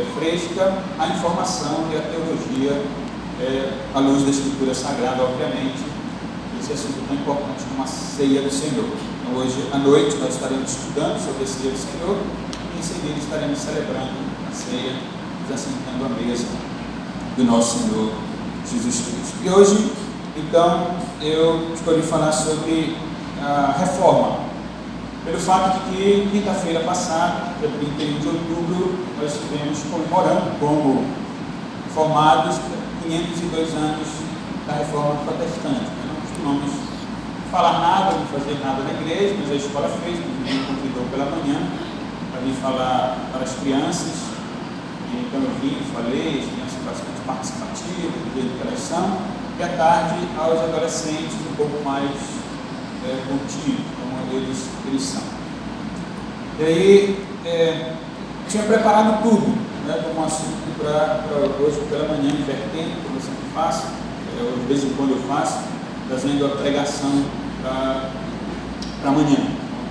fresca a informação e a teologia à luz da Escritura Sagrada, obviamente. Esse assunto tão importante como a ceia do Senhor. Então, hoje à noite nós estaremos estudando sobre a ceia do Senhor e em seguida estaremos celebrando a ceia, nos assentando à mesa do nosso Senhor Jesus Cristo. E hoje, então, eu escolhi falar sobre a reforma, pelo fato de que quinta-feira passada, dia 31 de outubro, nós estivemos comemorando como reformados 502 anos da reforma protestante. Não costumamos falar nada, não fazer nada na igreja, mas a escola fez, me convidou pela manhã para vir falar para as crianças, e então eu vim, falei, as crianças bastante participativas, do jeito que elas são, e à tarde aos adolescentes um pouco mais contidos, como eles são. E aí, tinha preparado tudo, como assunto para hoje pela manhã, invertendo, como eu sempre faço, de vez em quando eu faço, trazendo a pregação para amanhã,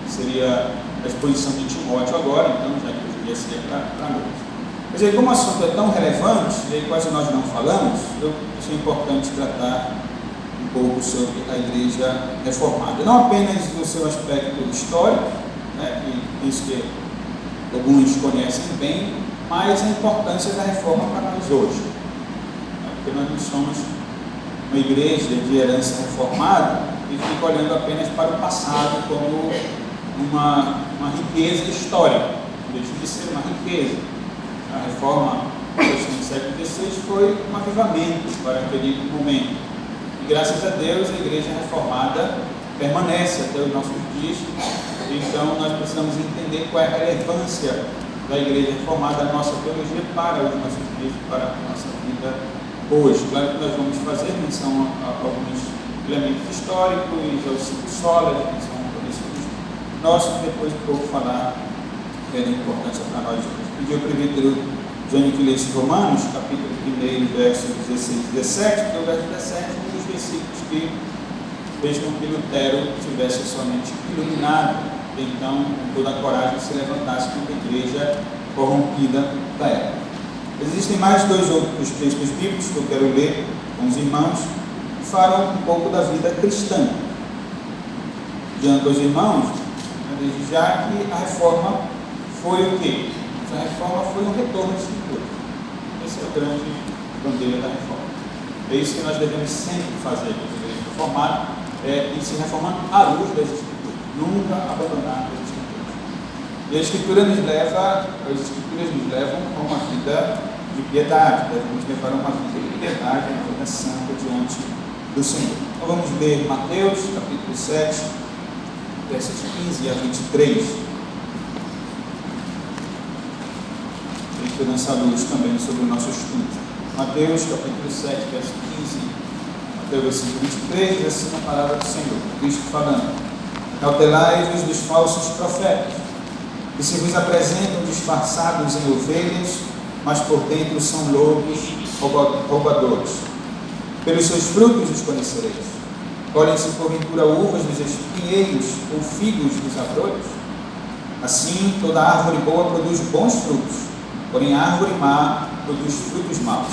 que seria a exposição de Timóteo agora, então já que hoje ia ser para noite. Mas aí, como o assunto é tão relevante, e aí quase nós não falamos, eu achei importante tratar um pouco sobre a igreja reformada. Não apenas do seu aspecto histórico, que penso que alguns conhecem bem, mas a importância da reforma para nós hoje. Porque nós não somos uma igreja de herança reformada e fica olhando apenas para o passado como uma riqueza histórica. Deixa de ser uma riqueza. A reforma do século XVI foi um avivamento para aquele momento. E graças a Deus a igreja reformada permanece até os nossos dias. Então nós precisamos entender qual é a relevância da igreja reformada, a nossa teologia para os nossos dias, para a nossa vida hoje. Claro que nós vamos fazer menção a alguns elementos históricos, aos cinco solas, que são conhecidos nossos, e depois um pouco falar da importância para nós hoje. Pedi ao presbítero Jânio que lesse Romanos, capítulo 1, versos 16 e 17, porque o verso 17 é um dos versículos que fez com que Lutero tivesse sua mente iluminada, então, com toda a coragem, se levantasse contra a igreja corrompida da época. Existem mais dois outros textos bíblicos que eu quero ler com os irmãos, que falam um pouco da vida cristã. Diante aos irmãos, desde já que a reforma foi o quê? A reforma foi um retorno às Escrituras. Esse é o grande bandeira da reforma. É isso que nós devemos sempre fazer, como igreja reformada, e se reformando à luz das Escrituras. Nunca abandonar as Escrituras. E as Escrituras nos levam a uma vida de piedade, devemos levar a uma vida de piedade, uma vida santa diante do Senhor. Então vamos ler Mateus, capítulo 7, versos 15 a 23. Nessa luz também sobre o nosso estudo. Mateus, capítulo 7, verso 15 até o versículo 23, diz assim a palavra do Senhor, Cristo falando: Cautelai-vos dos falsos profetas, que se vos apresentam disfarçados em ovelhas, mas por dentro são lobos roubadores. Pelos seus frutos os conhecereis. Colhem-se porventura uvas dos espinheiros ou figos dos abrolhos? Assim, toda árvore boa produz bons frutos, porém a árvore má produz frutos maus.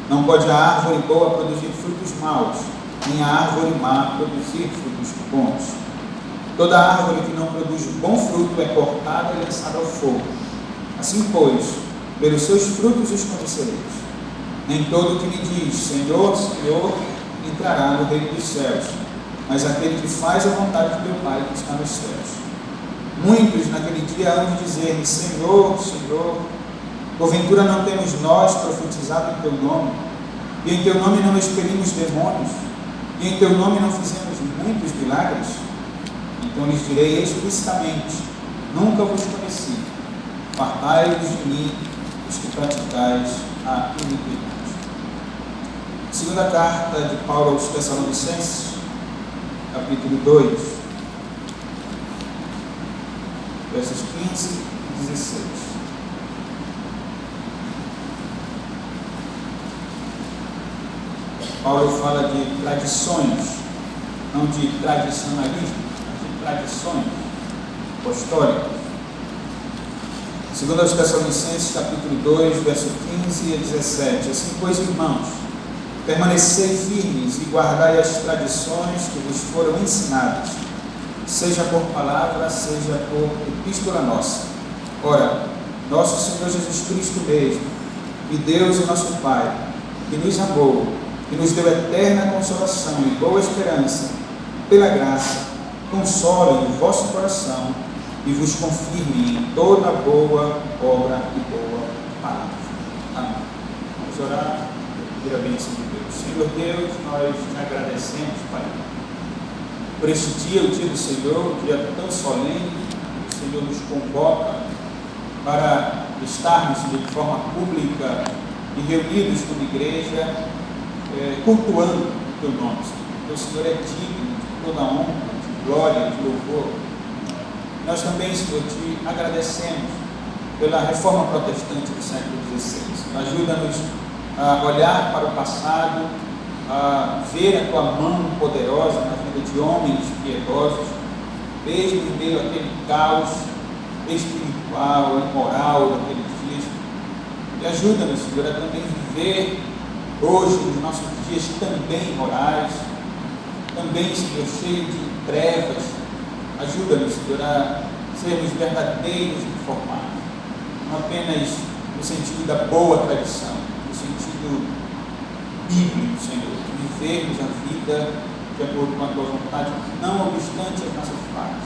Não pode a árvore boa produzir frutos maus, nem a árvore má produzir frutos bons. Toda árvore que não produz bom fruto é cortada e lançada ao fogo. Assim, pois, pelos seus frutos os conhecereis. Nem todo que me diz, Senhor, Senhor, entrará no reino dos céus, mas aquele que faz a vontade de meu Pai que está nos céus. Muitos naquele dia hão de dizer-me, Senhor, Senhor, porventura não temos nós profetizado em teu nome, e em teu nome não expelimos demônios, e em teu nome não fizemos muitos milagres? Então lhes direi explicitamente, nunca vos conheci, apartai-vos de mim, os que praticais a iniquidade. Segunda carta de Paulo aos Tessalonicenses, capítulo 2, versos 15 e 16. Paulo fala de tradições, não de tradicionalismo, mas de tradições apostólicas. Segundo aos Tessalonicenses, capítulo 2, verso 15 a 17. Assim, pois, irmãos, permanecei firmes e guardai as tradições que vos foram ensinadas, seja por palavra, seja por epístola nossa. Ora, nosso Senhor Jesus Cristo mesmo, e Deus e nosso Pai, que nos amou, que nos deu eterna consolação e boa esperança, pela graça, consolem o vosso coração e vos confirme em toda boa obra e boa palavra. Amém. Vamos orar e pedir a bênção de Deus. Senhor Deus, nós te agradecemos, Pai, por este dia, o dia do Senhor, um dia tão solene. O Senhor nos convoca para estarmos de forma pública e reunidos como igreja, cultuando o teu nome, Senhor. O Senhor é digno de toda honra, de glória, de louvor. Nós também, Senhor, te agradecemos pela reforma protestante do século XVI. Ajuda-nos a olhar para o passado, a ver a tua mão poderosa na vida de homens piedosos, mesmo em meio àquele caos espiritual e moral daqueles dias. E ajuda-nos, Senhor, a também viver hoje, nos nossos dias também morais, também, Senhor, cheio de trevas. Ajuda-nos, Senhor, a sermos verdadeiros informados, não apenas no sentido da boa tradição, no sentido bíblico, Senhor, de vivermos a vida de acordo com a tua vontade, não obstante as nossas falhas,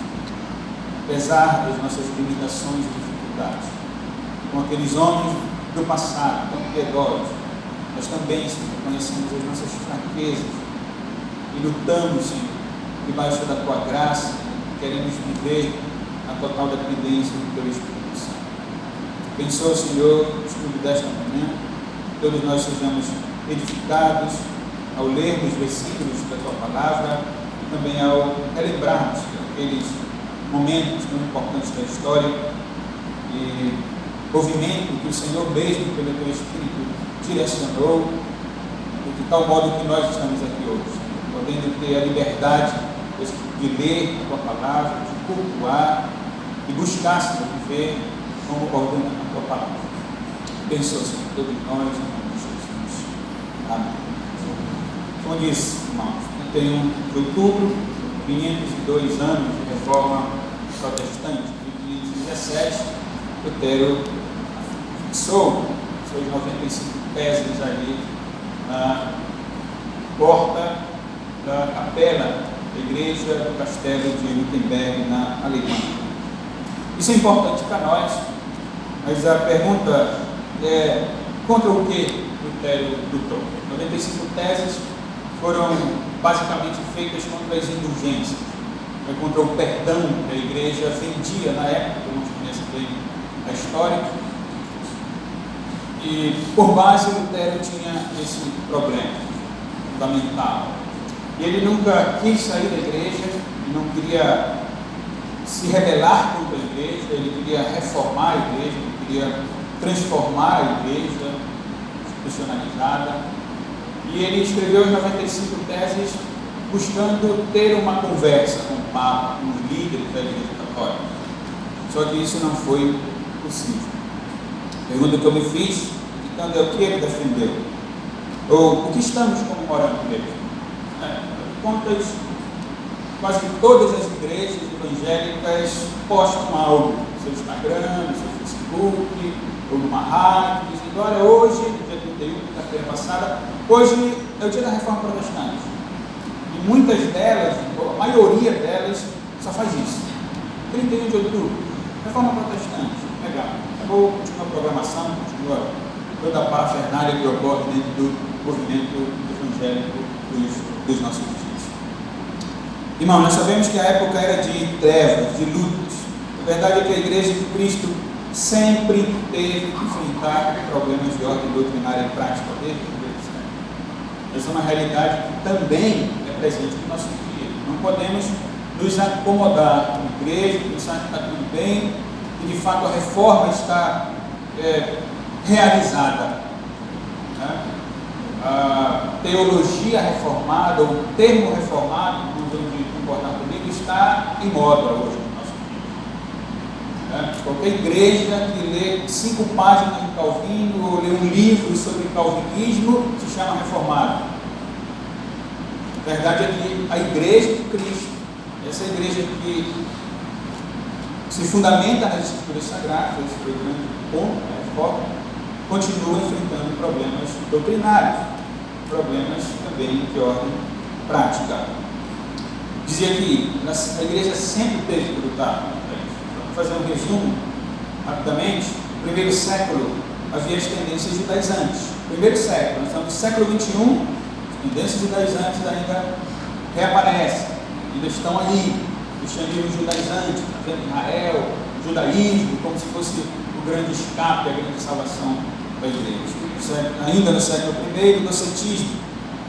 apesar das nossas limitações e dificuldades. Com aqueles homens do passado, tão piedosos, nós também, Senhor, conhecemos as nossas fraquezas e lutamos, Senhor, debaixo da tua graça. Queremos viver a total dependência do teu Espírito Santo. Abençoa, Senhor, o estudo desta manhã, todos nós sejamos edificados ao lermos versículos da tua palavra e também ao relembrarmos aqueles momentos tão importantes da história e movimento que o Senhor mesmo, pelo teu Espírito, direcionou, de tal modo que nós estamos aqui hoje, podendo ter a liberdade de ler a tua palavra, de cultuar e buscar, Senhor, viver como ordena a tua palavra. Abençoa, Senhor, todos nós, em nome de Jesus. Amém. Como disse, irmãos, 31 de outubro, 502 anos de reforma protestante. Em 2017, Lutero fixou seus 95 teses ali na porta da capela da igreja do castelo de Wittenberg, na Alemanha. Isso é importante para nós, mas a pergunta é: contra o que Lutero lutou? 95 teses foram basicamente feitas contra as indulgências, contra o perdão que a igreja vendia na época, como a gente conhece bem a história. E por base, Lutero tinha esse problema fundamental. E ele nunca quis sair da igreja, ele não queria se rebelar contra a igreja, ele queria reformar a igreja, ele queria transformar a igreja institucionalizada. E ele escreveu as 95 teses buscando ter uma conversa com o Papa, com os líderes da igreja católica. Só que isso não foi possível. A pergunta que eu me fiz, então, é o que ele defendeu? Ou o que estamos comemorando mesmo? Contas, quase todas as igrejas evangélicas postam algo no seu Instagram, no seu Facebook, ou numa rádio, dizendo: olha, hoje, dia 31, quinta-feira passada, hoje é o dia da reforma protestante. E muitas delas, a maioria delas, só faz isso. 31 de outubro, reforma protestante, legal. Acabou, continua a programação, continua toda a parafernália que ocorre dentro do movimento evangélico dos nossos dias. Irmão, nós sabemos que a época era de trevas, de lutas. A verdade é que a Igreja de Cristo sempre teve que enfrentar problemas de ordem doutrinária e prática desde o primeiro século. Essa é uma realidade que também é presente no nosso dia. Não podemos nos acomodar com a igreja, pensar que está tudo bem e de fato a reforma está realizada. Né? A teologia reformada, o termo reformado, como vamos concordar comigo, está em moda hoje no nosso né? Qualquer igreja que lê 5 páginas de Calvino ou lê um livro sobre calvinismo se chama reformado. A verdade é que a igreja de Cristo, essa igreja que se fundamenta nas Escrituras Sagradas, esse foi o grande ponto, né, foco, continua enfrentando problemas doutrinários, problemas também de ordem prática. Dizia que a igreja sempre teve que lutar. Vamos fazer um resumo rapidamente. No primeiro século havia as tendências judaizantes. Primeiro século, nós estamos no século XXI, as tendências judaizantes ainda reaparecem, ainda estão aí. O cristianismo judaizante, Israel, o judaísmo, como se fosse o grande escape, a grande salvação da igreja. Ainda no século I, o docetismo,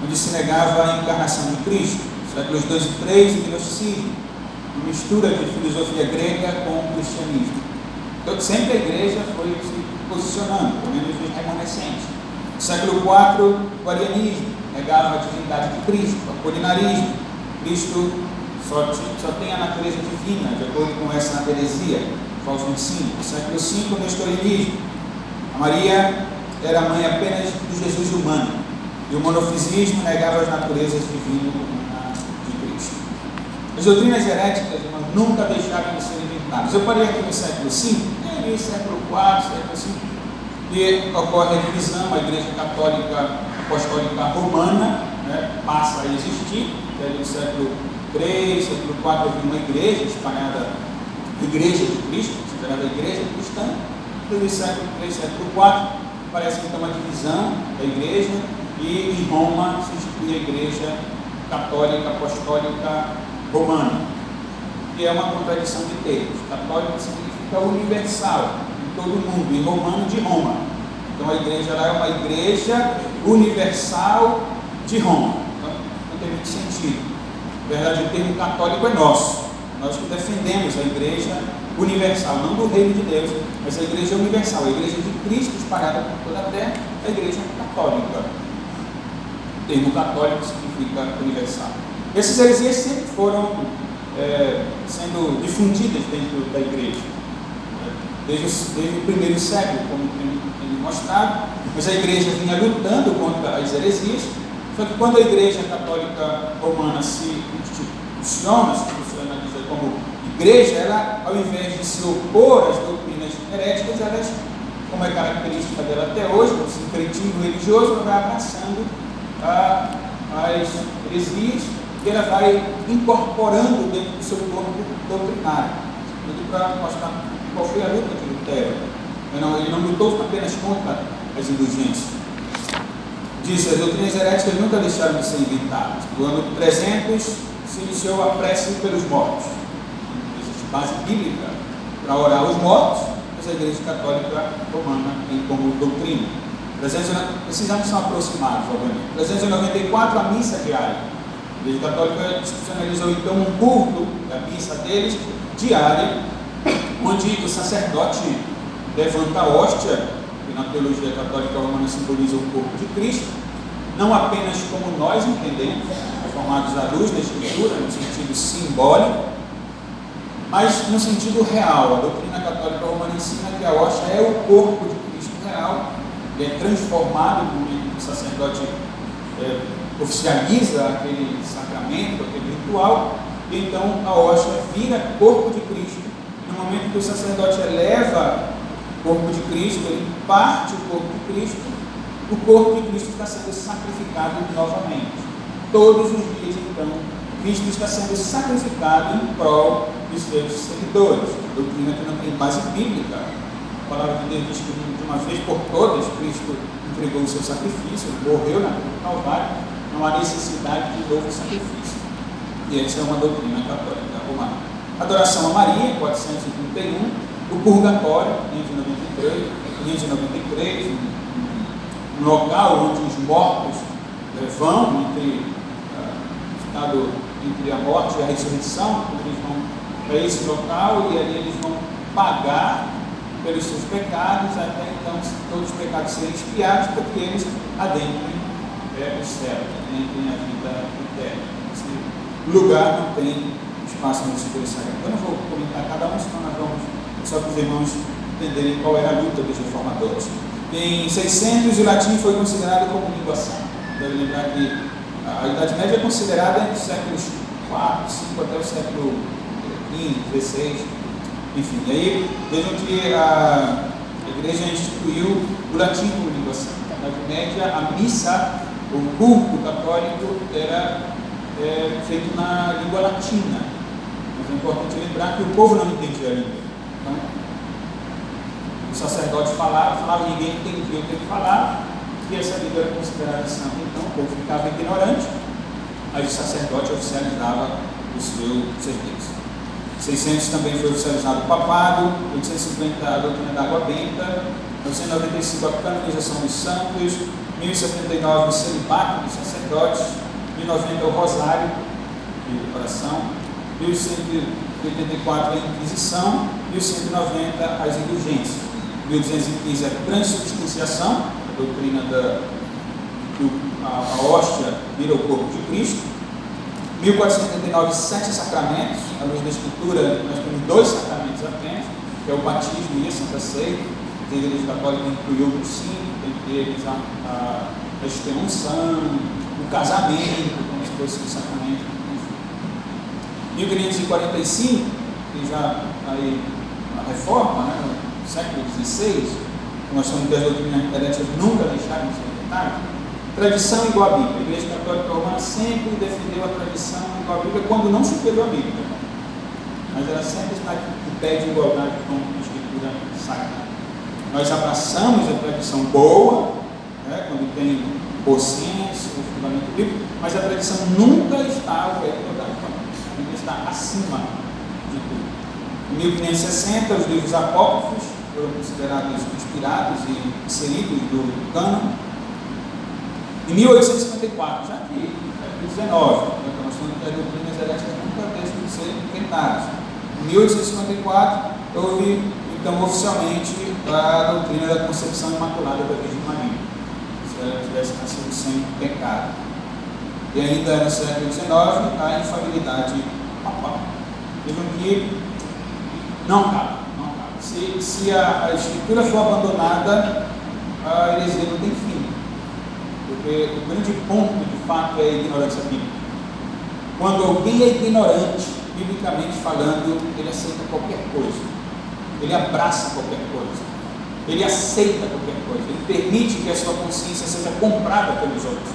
onde se negava a encarnação de Cristo. Séculos 2 e 3, o gnosticismo, uma mistura de filosofia grega com o cristianismo. Então, sempre a igreja foi se posicionando, pelo menos os remanescentes. No século IV, o arianismo, negava a divindade de Cristo, o apolinarismo. Cristo só tem a natureza divina, de acordo com essa heresia, falso ensino. No século V, o nestorianismo. A Maria era a mãe apenas do Jesus humano. E o monofisismo negava as naturezas divinas de Cristo. As doutrinas heréticas, irmãos, nunca deixaram de ser inventadas. Eu parei aqui no século V, no século IV, século V, e ocorre a divisão, a Igreja Católica Apostólica Romana, né, passa a existir, no século III, século IV, havia uma igreja espalhada, Igreja de Cristo, considerada Igreja Cristã. No século III, século IV, parece então uma divisão da igreja, e em Roma se institui a Igreja Católica Apostólica Romana, que é uma contradição de termos. Católico significa universal, em todo o mundo, e romano de Roma. Então a igreja lá é uma igreja universal de Roma. Então não tem muito sentido. Na verdade, o termo católico é nosso. Nós que defendemos a igreja universal, não do reino de Deus, mas a igreja universal, a igreja de Cristo espalhada por toda a terra, a igreja católica. O termo católico significa universal. Essas heresias sempre foram sendo difundidas dentro da igreja, desde o primeiro século, como tem mostrado, mas a igreja vinha lutando contra as heresias. Só que quando a Igreja Católica Romana se institucionaliza como igreja, ela, ao invés de se opor às doutrinas heréticas, elas, como é característica dela até hoje, o sincretismo religioso, ela vai abraçando as heresias e ela vai incorporando dentro do seu corpo doutrinário. Para mostrar qual foi a luta de Lutero. Ele não lutou apenas contra as indulgências. Diz, as doutrinas heréticas nunca deixaram de ser inventadas. No ano 300 se iniciou a prece pelos mortos. Existe base bíblica para orar aos mortos, mas a Igreja Católica Romana tem como doutrina. Esses anos são aproximados, obviamente. 394, a missa diária. A Igreja Católica institucionalizou então um culto da missa deles diária, onde o sacerdote levanta a hóstia, que na teologia católica romana simboliza o corpo de Cristo, não apenas como nós entendemos, formados à luz da Escritura, no sentido simbólico, mas no sentido real. A doutrina católica romana ensina que a hóstia é o corpo de Cristo real, que é transformado no momento que o sacerdote oficializa aquele sacramento, aquele ritual, e então a hóstia vira corpo de Cristo. No momento que o sacerdote eleva o corpo de Cristo, ele parte o corpo de Cristo, o corpo de Cristo está sendo sacrificado novamente. Todos os dias, então, Cristo está sendo sacrificado em prol dos seus seguidores. A doutrina que não tem base bíblica. A palavra de Deus diz que de uma vez por todas Cristo entregou o seu sacrifício, ele morreu na cruz do Calvário, não há necessidade de novo sacrifício. E essa é uma doutrina católica romana. Adoração a Maria, 431. O purgatório, 593, um local onde os mortos vão entre a morte e a ressurreição, eles vão para esse local e ali eles vão pagar pelos seus pecados, até então todos os pecados serem expiados, para que eles adentrem o céu, adentrem a vida eterna. Esse lugar não tem espaço no Espírito Sagrado. Eu não vou comentar cada um, senão nós vamos só para os irmãos entenderem qual era a luta dos reformadores. Em 600, o latim foi considerado como língua santa. Deve lembrar que a Idade Média é considerada entre os séculos 4, 5 até o século 15, 16, enfim. E aí, vejam que a igreja instituiu o latim como língua santa. Na Idade Média, a missa, o culto católico era feito na língua latina. Mas é importante lembrar que o povo não entendia a língua. Então, os sacerdotes falavam, ninguém entendia o que ele falava, e essa língua era considerada santa. Então, o povo ficava ignorante, aí o sacerdote oficializava o seu serviço. 600 também foi oficializado o papado, 850 a doutrina da água benta, 995 a canonização dos santos, 1079 o celibato dos sacerdotes, 1090 o rosário de oração, 1184 a Inquisição, 1190 as indulgências, 1215 a transubstanciação, a doutrina a hóstia vira o corpo de Cristo, 1489 7 sacramentos, à luz da Escritura nós temos 2 sacramentos apenas, que é o batismo e a Santa Ceia. A Igreja Católica incluiu os 5, entre eles a extrema-unção, o casamento, como se fosse um sacramento. 1545, que já aí a reforma, né, no século XVI, nós somos das doutrinas heréticas nunca deixaram de ser afetadas. Tradição igual à Bíblia. A Igreja Católica Romana sempre defendeu a tradição igual à Bíblia quando não superou a Bíblia. Mas ela sempre está em pé de igualdade com a Escritura Sagrada. Nós abraçamos a tradição boa, né, quando tem bom senso, o fundamento bíblico, mas a tradição nunca está ao pé de igualdade com a Bíblia. A Bíblia está acima de tudo. Em 1560, os livros apócrifos foram considerados inspirados e inseridos do cânon. Em 1854, já aqui, século XIX, nós falando que as doutrinas heréticas nunca deixam de ser enfrentadas. Em 1854, houve, então, oficialmente, a doutrina da concepção imaculada da Virgem Maria, se ela tivesse nascido sem pecado. E ainda no século XIX, a infalibilidade papal. Vejam que não cabe. Se a Escritura for abandonada, a heresia não tem fim. Porque o grande ponto, de fato, é a ignorância bíblica. Quando alguém é ignorante, biblicamente falando, ele aceita qualquer coisa. Ele abraça qualquer coisa. Ele aceita qualquer coisa. Ele permite que a sua consciência seja comprada pelos outros.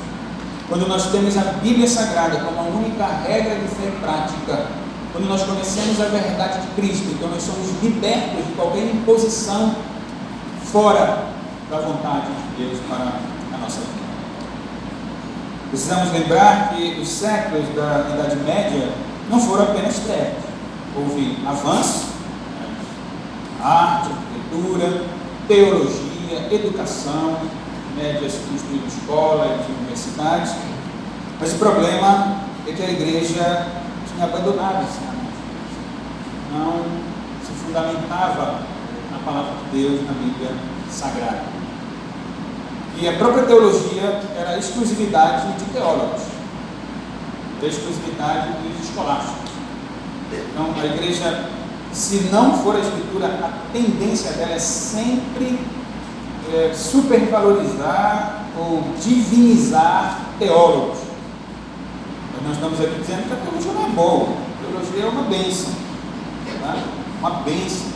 Quando nós temos a Bíblia Sagrada como a única regra de fé prática, quando nós conhecemos a verdade de Cristo, então nós somos libertos de qualquer imposição fora da vontade de Deus para a nossa vida. Precisamos lembrar que os séculos da Idade Média não foram apenas trevas. Houve avanço, arte, arquitetura, teologia, educação, médias construíram escolas e universidades, mas o problema é que a igreja tinha abandonado esse arte. Não se fundamentava na palavra de Deus, na Bíblia Sagrada. E a própria teologia era exclusividade de teólogos, era exclusividade dos escolásticos. Então, a igreja, se não for a Escritura, a tendência dela é sempre supervalorizar ou divinizar teólogos. Mas nós estamos aqui dizendo que a teologia não é boa, a teologia é uma bênção, tá? Uma bênção.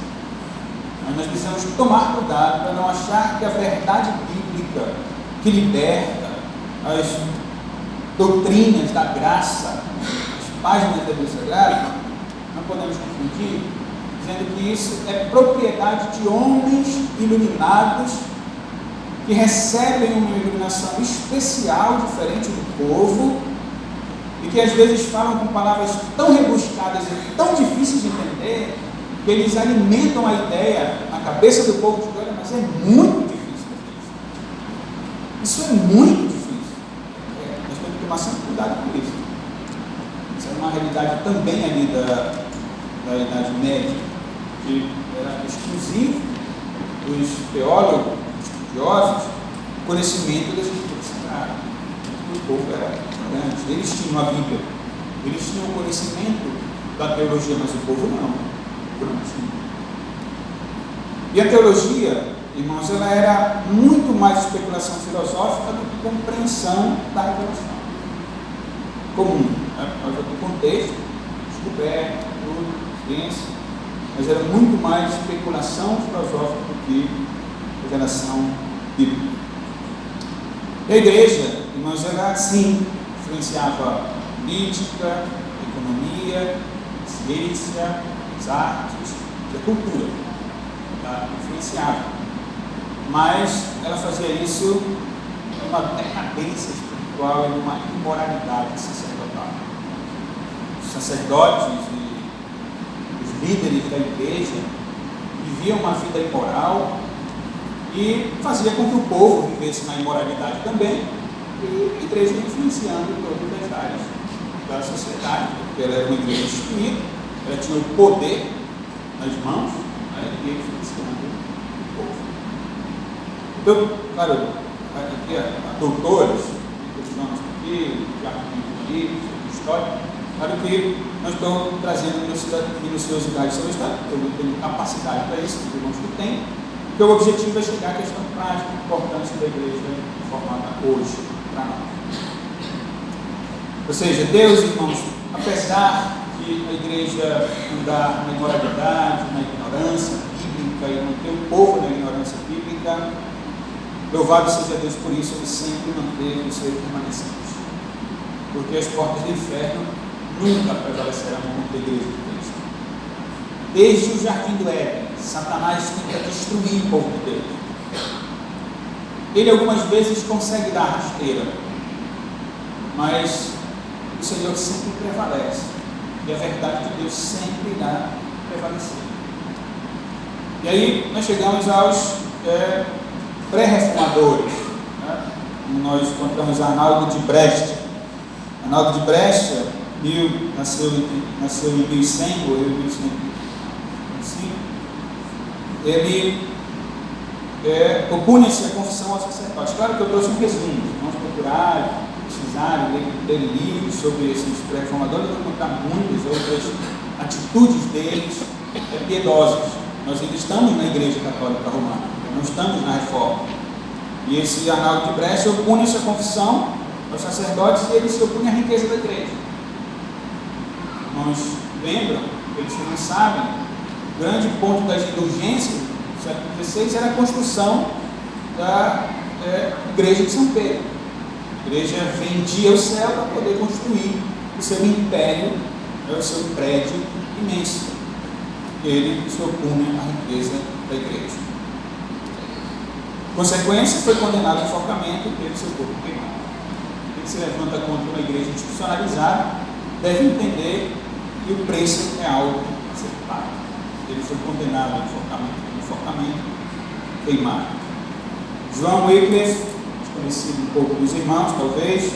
Mas nós precisamos tomar cuidado para não achar que a verdade bíblica que liberta, as doutrinas da graça, as páginas da Bíblia Sagrada, não podemos confundir, dizendo que isso é propriedade de homens iluminados que recebem uma iluminação especial, diferente do povo, e que às vezes falam com palavras tão rebuscadas e tão difíceis de entender, que eles alimentam a ideia na cabeça do povo de olha, mas é muito difícil fazer isso. Isso é muito difícil. Nós temos que tomar sempre cuidado com isso. Isso é uma realidade também ali da Idade Média, que era exclusivo dos teólogos, estudiosos, o conhecimento das Escrituras Sagradas. O povo era grande. Eles tinham a Bíblia, eles tinham o conhecimento da teologia, mas o povo não. E a teologia, irmãos, ela era muito mais especulação filosófica do que compreensão da revelação comum, né? Por causa do contexto, descoberta, tudo, ciência, mas era muito mais especulação filosófica do que revelação bíblica. E a igreja, irmãos, ela sim influenciava política, economia, ciência, as artes e a cultura. Ela influenciava, mas ela fazia isso numa decadência espiritual e numa imoralidade sacerdotal. Os sacerdotes e os líderes da igreja viviam uma vida imoral e fazia com que o povo vivesse na imoralidade também, e a igreja influenciando todas as áreas da sociedade, porque ela era uma igreja instituída, ela tinha o poder nas mãos, né, e influenciando o povo. Então, claro, aqui há doutores, aqui, história, claro que não estou trazendo minuciosidade sobre a história, eu não tenho capacidade para isso, os irmãos que têm, porque o objetivo é chegar à questão prática, importante da igreja formada hoje para nós. Ou seja, Deus, irmãos, apesar de a igreja andar na imoralidade, na ignorância bíblica e manter o povo na ignorância bíblica, louvado seja Deus por isso, ele sempre manteve os seus remanescentes, porque as portas do inferno nunca prevalecerão contra a igreja de Cristo. Desde o jardim do Éden, Satanás tenta destruir o povo de Deus. Ele algumas vezes consegue dar rasteira, mas o Senhor sempre prevalece, e a verdade de Deus sempre irá prevalecer. E aí nós chegamos aos pré-reformadores, né? Nós encontramos Arnaldo de Brecht. Arnaldo de Brecht nasceu em 1100, morreu em 1105. Ele opunha-se à confissão aos sacerdotes. Claro que eu trouxe um resumo, vamos procurar, pesquisar, ler livros sobre esses pré-reformadores, vamos encontrar muitas outras atitudes deles piedosas. Nós ainda estamos na Igreja Católica Romana, não estamos na Reforma. E esse Arnaldo de Brecht opunha-se à confissão aos sacerdotes e ele se opunha à riqueza da igreja. Nós lembram, eles que não sabem, o grande ponto das indulgências do século XVI era a construção da igreja de São Pedro. A igreja vendia o céu para poder construir o seu império, o seu prédio imenso. Ele se opunha à riqueza da igreja. Consequência, foi condenado ao enforcamento e teve seu corpo queimado. Quem se levanta contra uma igreja institucionalizada deve entender que o preço é algo a ser pago. Ele foi condenado ao enforcamento queimado. João Wycliffe, desconhecido um pouco dos irmãos, talvez,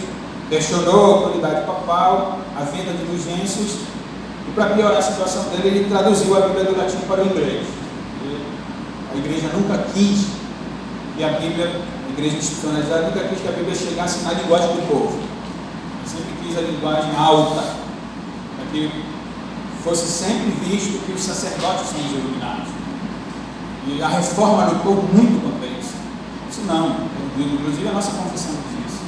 questionou a autoridade papal, a venda de indulgências, e para piorar a situação dele, ele traduziu a Bíblia do latim para o inglês. A igreja nunca quis que a Bíblia, a igreja institucionalizada, nunca quis que a Bíblia chegasse na linguagem do povo. Sempre quis a linguagem alta, para que fosse sempre visto que os sacerdotes são os iluminados. E a reforma lutou muito contra isso. Isso não, inclusive a nossa confissão diz isso.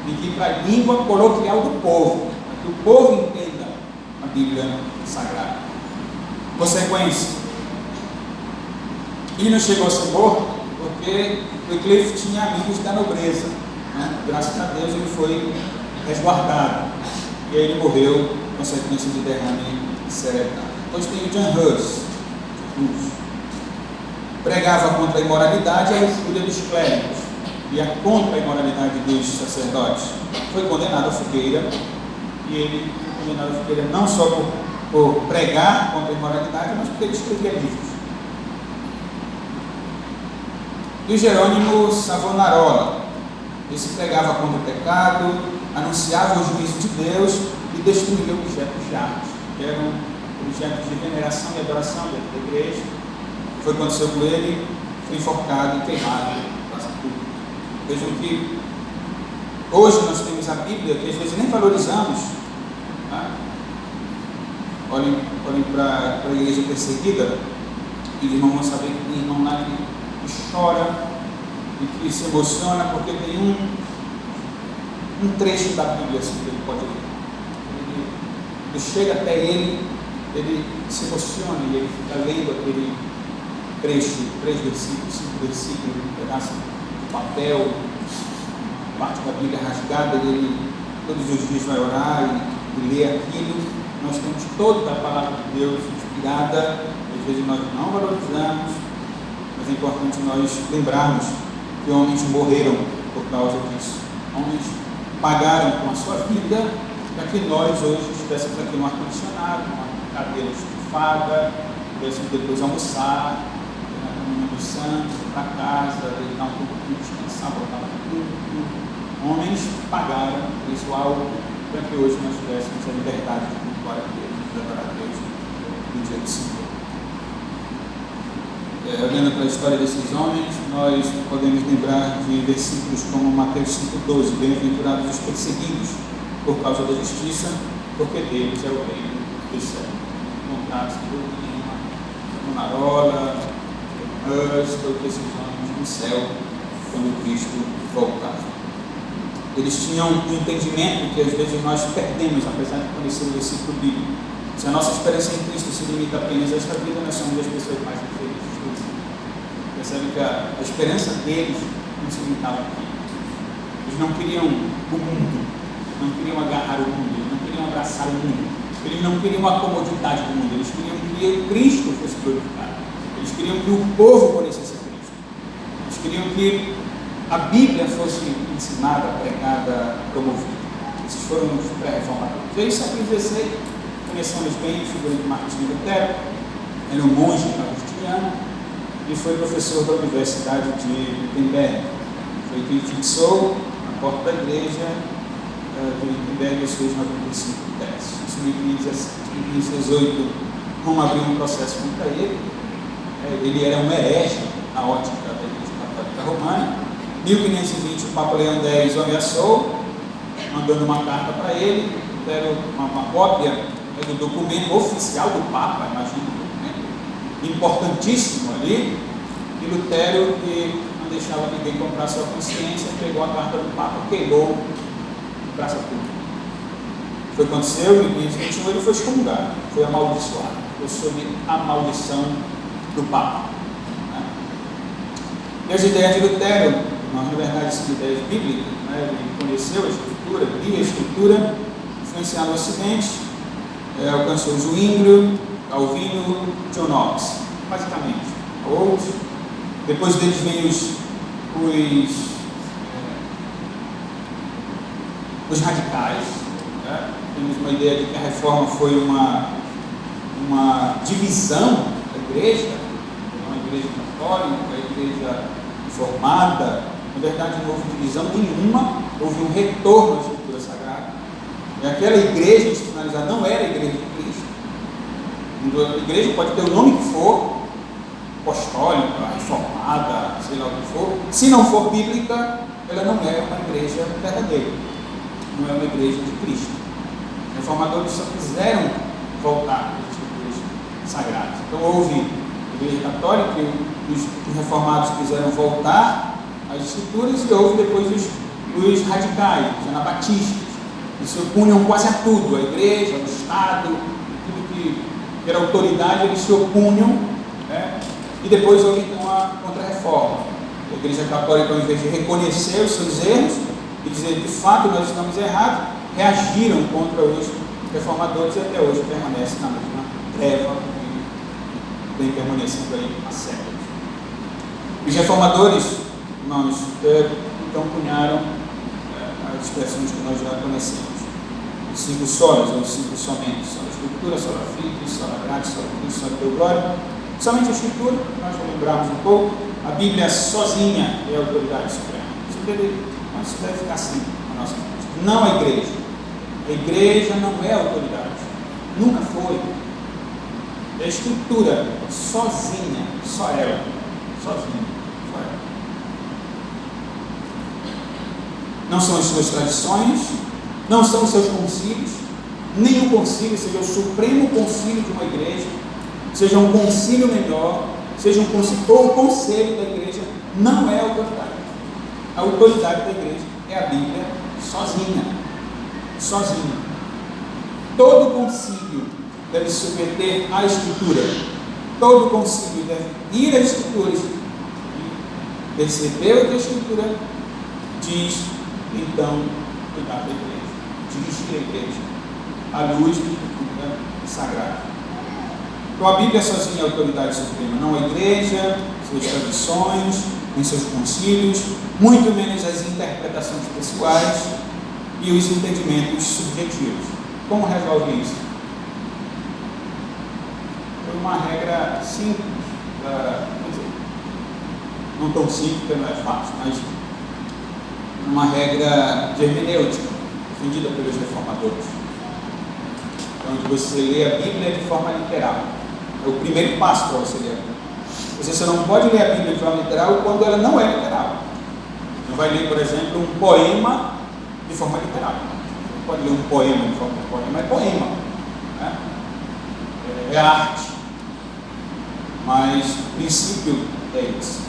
Tem que ir para a língua coloquial do povo, para que o povo entenda a Bíblia Sagrada. Consequência, ele não chegou a ser morto porque Wycliffe tinha amigos da nobreza, né? Graças a Deus ele foi resguardado e aí ele morreu consequência de derrame cerebral. Depois tem o John Hus, pregava contra a imoralidade e a luxúria dos clérigos e contra a imoralidade dos sacerdotes. Foi condenado à fogueira e ele foi condenado à fogueira não só por pregar contra a imoralidade, mas porque ele escrevia livros. E Jerônimo Savonarola, esse pregava contra o pecado, anunciava o juízo de Deus e destruía objetos de arte, que eram objetos de veneração e adoração dentro da igreja. Foi o que aconteceu com ele, foi enforcado e queimado. Vejam que hoje nós temos a Bíblia, que às vezes nem valorizamos. Tá? Olhem para a igreja perseguida. E os irmãos vão saber que tem irmão lá que chora e que se emociona porque tem um trecho da Bíblia assim, que ele pode ler. Ele chega até ele se emociona e ele fica lendo aquele trecho, 3 versículos, 5 versículos, um pedaço de papel, parte da Bíblia rasgada, e ele todos os dias vai orar e ler aquilo. Nós temos toda a palavra de Deus inspirada, às vezes nós não valorizamos, mas é importante nós lembrarmos que homens morreram por causa disso. Homens pagaram com a sua vida para que nós hoje estivéssemos aqui no ar-condicionado, numa cadeira estufada, pudéssemos depois almoçar, na comunhão dos santos, ir para casa, deitar um pouquinho, descansar, voltar para tudo. Homens pagaram isso algo para que hoje nós tivéssemos a liberdade de cultuar a Deus, de adorar a Deus no dia do Senhor. Olhando para a história desses homens, nós podemos lembrar de versículos como Mateus 5,12: bem-aventurados os perseguidos por causa da justiça, porque deles é o reino dos céus. Contados por Monarola, todos esses homens no céu, quando Cristo voltar. Eles tinham um entendimento que às vezes nós perdemos, apesar de conhecer o versículo bíblico. Se a nossa esperança em Cristo se limita apenas a esta vida, nós somos as pessoas mais infelizes. Percebe que a esperança deles não se limitava aqui. Eles não queriam o mundo, não queriam agarrar o mundo, eles não queriam abraçar o mundo, eles não queriam a comodidade do mundo, eles queriam que Cristo fosse glorificado, eles queriam que o povo conhecesse Cristo, eles queriam que a Bíblia fosse ensinada, pregada, promovida. Esses foram os pré-reformadores. E aí, século XVI, conhecemos bem a figura de Martinho Lutero. Era um monge agostiniano e foi professor da Universidade de Wittenberg. Foi quem fixou na porta da igreja de Wittenberg os seus 95 teses. Isso em 1517. Em 1518, Roma abriu um processo contra ele. Ele era um herege na ótica da Igreja Católica Romana. Em 1520, o Papa Leão X o ameaçou, mandando uma carta para ele. Deram uma cópia do documento oficial do Papa, imagina um documento importantíssimo ali, e Lutero, que não deixava ninguém comprar sua consciência, pegou a carta do Papa, queimou em praça pública. Foi o que aconteceu, em 1521 ele foi excomungado, foi amaldiçoado, foi sob a maldição do Papa. E as ideias de Lutero, na verdade são ideias bíblicas, ele conheceu a Escritura, lia a Escritura, influenciado no Ocidente, alcançou Zwinglio, Calvino, John Knox, basicamente. Outros, depois deles vêm os radicais. Temos uma ideia de que a reforma foi uma divisão da igreja, uma igreja católica, uma igreja reformada. Na verdade, não houve divisão nenhuma, houve um retorno à Escritura Sagrada. E aquela igreja institucionalizada não era a igreja de Cristo. A igreja pode ter o nome que for, apostólica, reformada, sei lá o que for. Se não for bíblica, ela não é uma igreja verdadeira, não é uma igreja de Cristo. Os reformadores só quiseram voltar às Escrituras Sagradas. Então houve a igreja católica e os reformados quiseram voltar às Escrituras, e houve depois os radicais, os anabatistas, que se opunham quase a tudo, a igreja, ao Estado, tudo que era autoridade, eles se opunham, e depois houve então a contra-reforma. A igreja católica, ao invés de reconhecer os seus erros e dizer, de fato, nós estamos errados, reagiram contra os reformadores e até hoje permanecem na mesma treva que vem permanecendo aí há séculos. Os reformadores, irmãos, então cunharam as expressões que nós já conhecemos. Os 5 solas, ou os 5 somente: sola Escritura, sola Fide, sola Gratia, sola Cristo, sola Deo Glória. Somente a Escritura, nós vamos lembrarmos um pouco, a Bíblia sozinha é a autoridade suprema. Isso deve ficar assim na nossa mente. Não a igreja. A igreja não é a autoridade. Nunca foi. É a Escritura sozinha, só ela. Sozinha, só ela. Não são as suas tradições, não são os seus concílios, nem o concílio, seja o supremo concílio de uma igreja, seja um concílio menor, seja um conselho, o conselho da igreja não é autoridade. A autoridade da igreja é a Bíblia sozinha. Sozinha. Todo concílio deve se submeter à Escritura. Todo concílio deve ir às Escrituras e perceber o que a Escritura diz, então cuidar da igreja, dirigir a igreja à luz da Escritura sagrada. Então a Bíblia sozinha é a autoridade suprema, não a igreja, suas tradições, em seus concílios, muito menos as interpretações pessoais e os entendimentos subjetivos. Como resolve isso? Por uma regra simples, não tão simples porque não é fácil, mas uma regra de hermenêutica, defendida pelos reformadores, onde você lê a Bíblia de forma literal. É o primeiro passo para você ler a Bíblia. Você só não pode ler a Bíblia de forma literal quando ela não é literal. Não vai ler, por exemplo, um poema de forma literal. Não pode ler um poema de forma literal. Poema é poema, né? É arte. Mas o princípio é esse.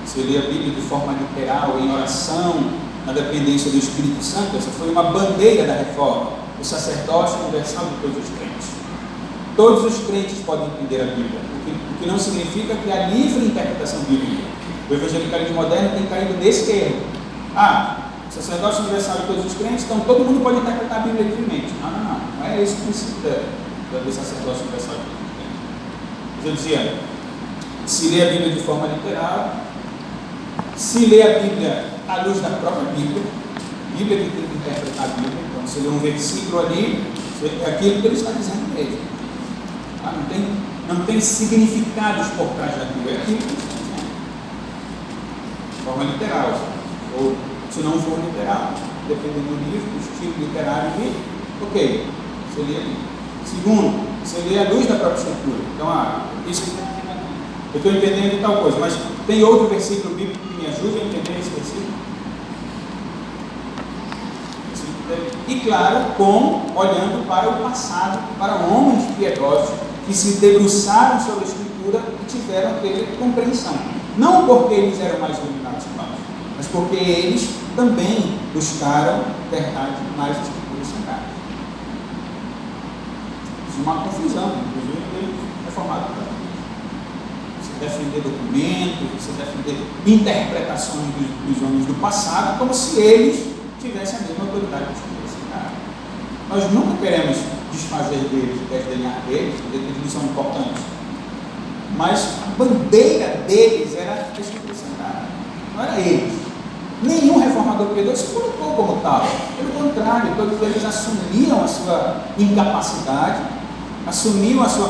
Você lê a Bíblia de forma literal, em oração, na dependência do Espírito Santo. Essa foi uma bandeira da reforma, o sacerdócio universal de todos os crentes. Todos os crentes podem entender a Bíblia, o que não significa que há livre interpretação bíblica. O evangelicalismo moderno tem caído nesse erro. O sacerdócio universal de todos os crentes, então todo mundo pode interpretar a Bíblia livremente. Não é esse o princípio do sacerdócio universal de todos os crentes. Eu dizia, se lê a Bíblia de forma literal, se lê a Bíblia à luz da própria Bíblia, a Bíblia que tem que interpretar a Bíblia. Então, você lê um versículo ali, é aquilo que ele está dizendo mesmo. Não tem significados por trás daquilo, é aquilo que ele está dizendo. De forma literal, ou se não for literal, dependendo do livro, do estilo literário, ok, você lê ali. Segundo, você lê à luz da própria Escritura. Então, isso que está dizendo aqui. Eu estou entendendo tal coisa, mas tem outro versículo bíblico que me ajude a entender esse versículo? E claro, olhando para o passado, para homens piedosos que se debruçaram sobre a Escritura e tiveram aquela compreensão. Não porque eles eram mais iluminados que nós, mas porque eles também buscaram verdade nas Escrituras sagradas. Isso é uma confusão, inclusive, reformado para você defender documentos, você defender interpretações dos homens do passado, como se eles tivessem a mesma autoridade que os sagradas. Nós nunca queremos desfazer deles, desdenhar deles, porque eles são importantes. Mas a bandeira deles era a Escritura Sagrada, não era eles. Nenhum reformador piedoso se colocou como tal. Pelo contrário, todos eles assumiam a sua incapacidade, assumiam a sua